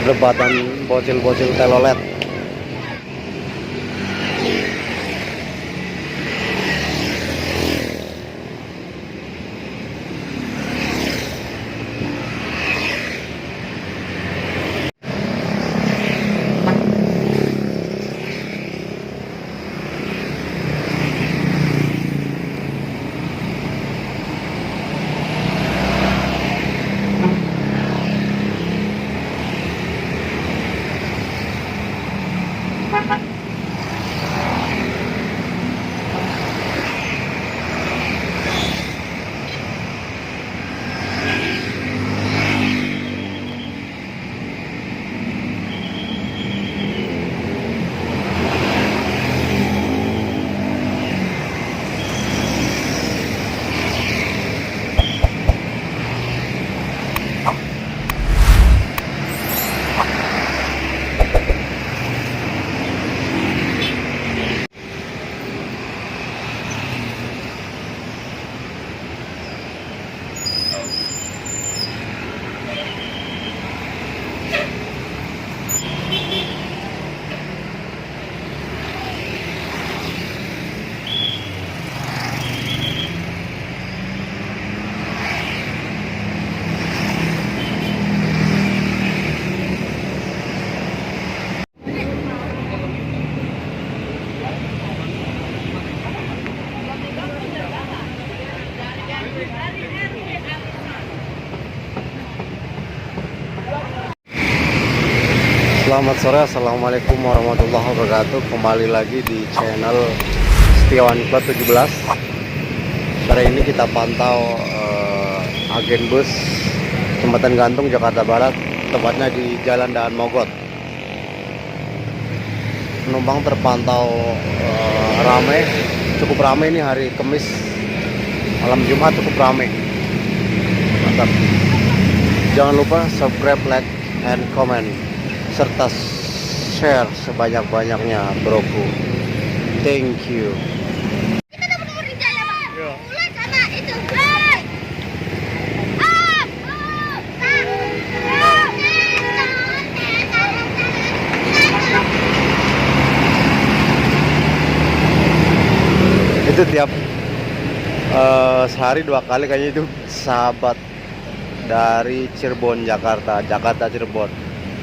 perdebatan bocil-bocil telolet. Selamat sore, assalamualaikum warahmatullahi wabarakatuh. Kembali lagi di channel Setiawan Club 17. Sore ini kita pantau agen bus Jembatan Gantung Jakarta Barat, tepatnya di Jalan Daan Mogot. Penumpang terpantau ramai, cukup ramai ini hari Kamis, malam Jumat cukup ramai. Mantap. Jangan lupa subscribe, like, and comment, serta share sebanyak-banyaknya, broku. Thank you. Kita dapat nomor tiga ya, Bang. Iya. Mulai sana itu, guys. Up. Itu tiap sehari 2 kali kayaknya, itu sahabat dari Cirebon Jakarta, Jakarta Cirebon.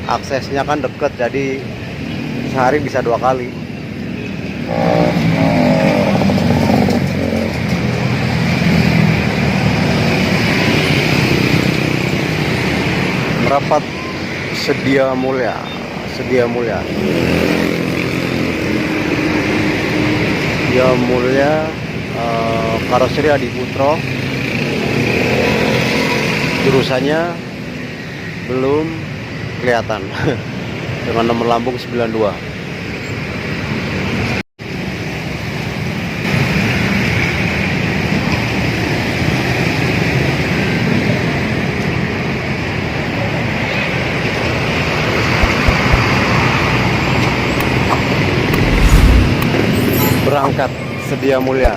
Aksesnya kan deket, jadi sehari bisa 2 kali. Merapat Sedia Mulia, Sedia Mulia, Sedia Mulia, Karoseri Adi Putro. Jurusannya belum kelihatan dengan nomor lambung 92. Berangkat Sedia Mulia.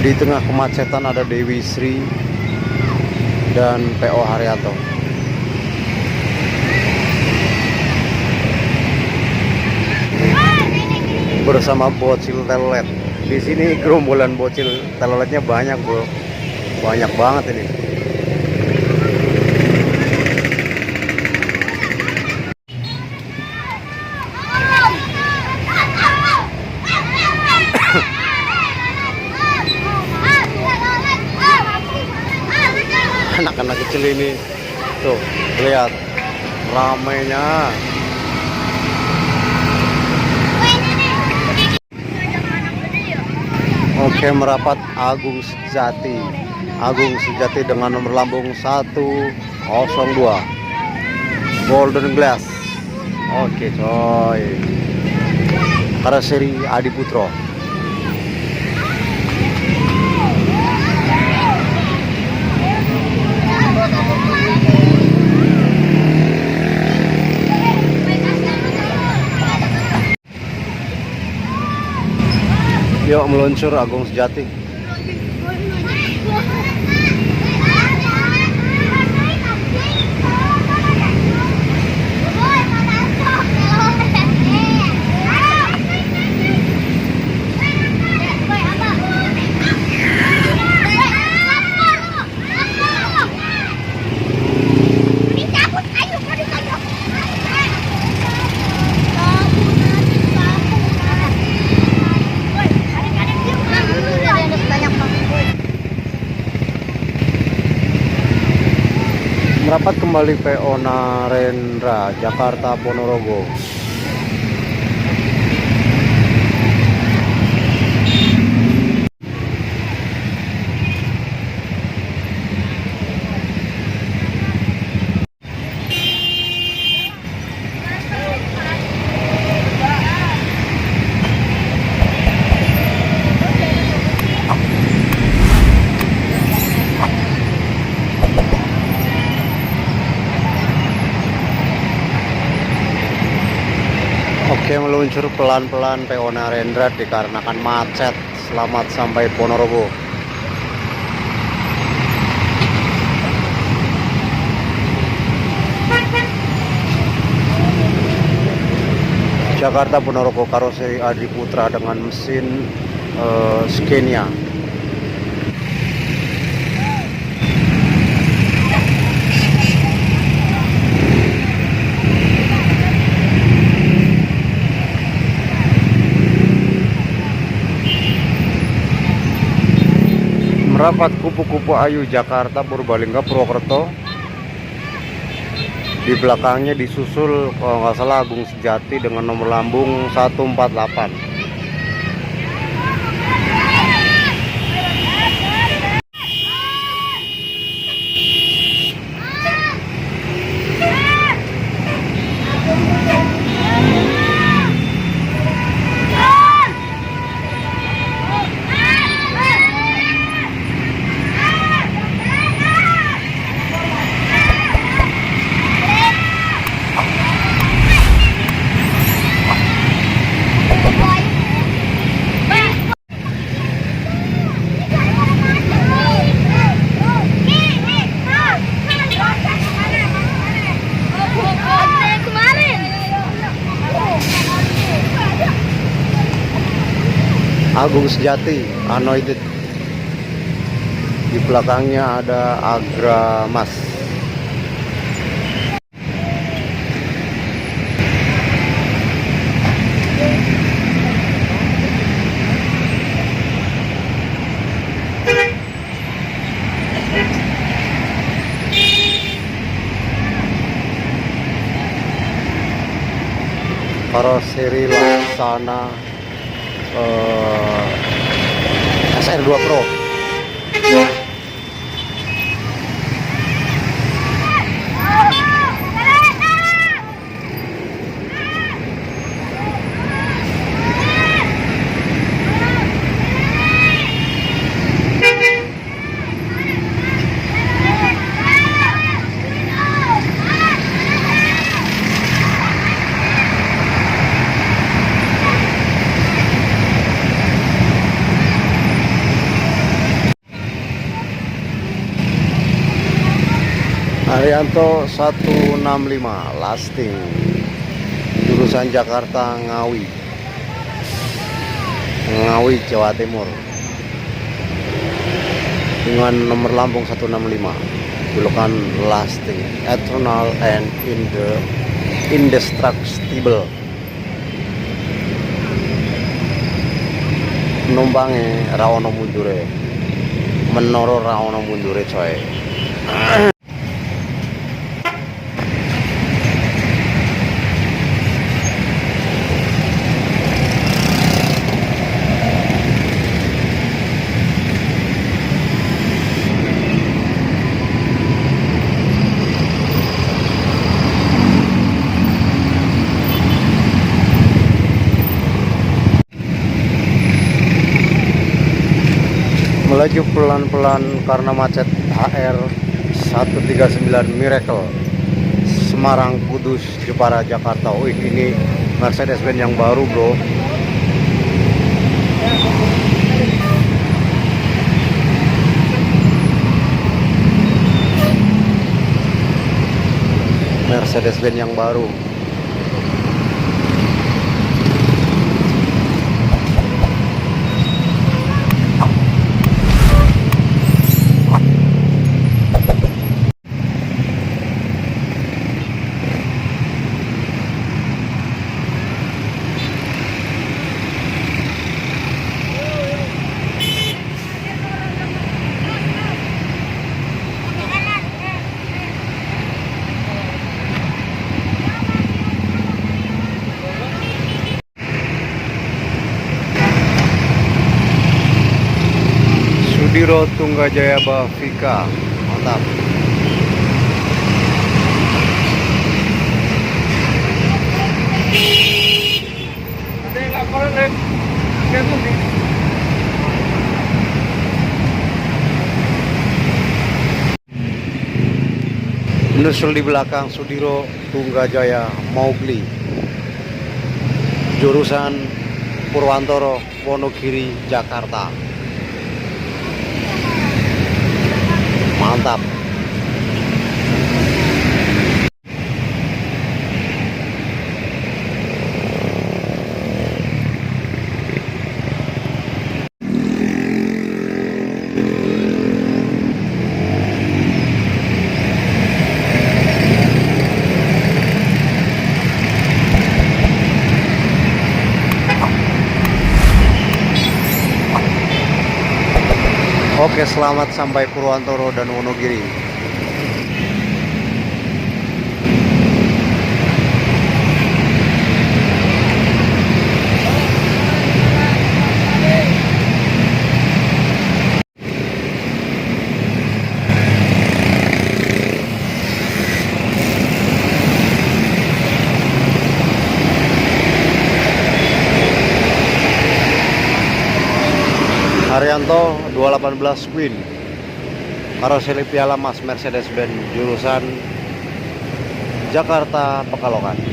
Di tengah kemacetan ada Dewi Sri dan PO Haryanto. Bersama bocil telolet. Di sini gerombolan bocil teloletnya banyak, bro. Banyak banget ini. Anak-anak kecil ini tuh, lihat ramainya. Oke, merapat Agung Sejati. Agung Sejati dengan nomor lambung 102 Golden Glass. Oke coy, Karoseri Adi Putro. Yuk meluncur Agung Sejati. Selamat kembali PO Narendra, Jakarta Ponorogo. Oke, meluncur pelan-pelan PO Narendra dikarenakan macet. Selamat sampai Ponorogo. Jakarta Ponorogo, karoseri Adi Putra dengan mesin Scania. Merapat Kupu-Kupu Ayu, Jakarta Purbalingga Purwokerto. Di belakangnya disusul kalau nggak salah Agung Sejati dengan nomor lambung 148. Agung Sejati Anoided. Di belakangnya ada Agra Mas. Karoseri Laksana SR2 Pro. Arianto 165 lasting jurusan Jakarta Ngawi, Jawa Timur, dengan nomor lambung 165, julukan lasting eternal and indestructible. Penumpangnya rawono mundure, menoro rawono mundure coy. Melaju pelan-pelan karena macet HR 139 Miracle Semarang Kudus Jepara Jakarta. Wih, ini Mercedes-Benz yang baru bro. Mercedes-Benz yang baru. Sudiro Tunggajaya Bavika, mantap. Ada yang laporan deh. Menyusul di belakang Sudiro Tunggajaya Mowgli, jurusan Purwantoro, Wonogiri, Jakarta. Mantap. Oke, selamat sampai Purwantoro dan Wonogiri. Haryanto 218 Queen, karoseri Piala Mas Mercedes-Benz, jurusan Jakarta Pekalongan.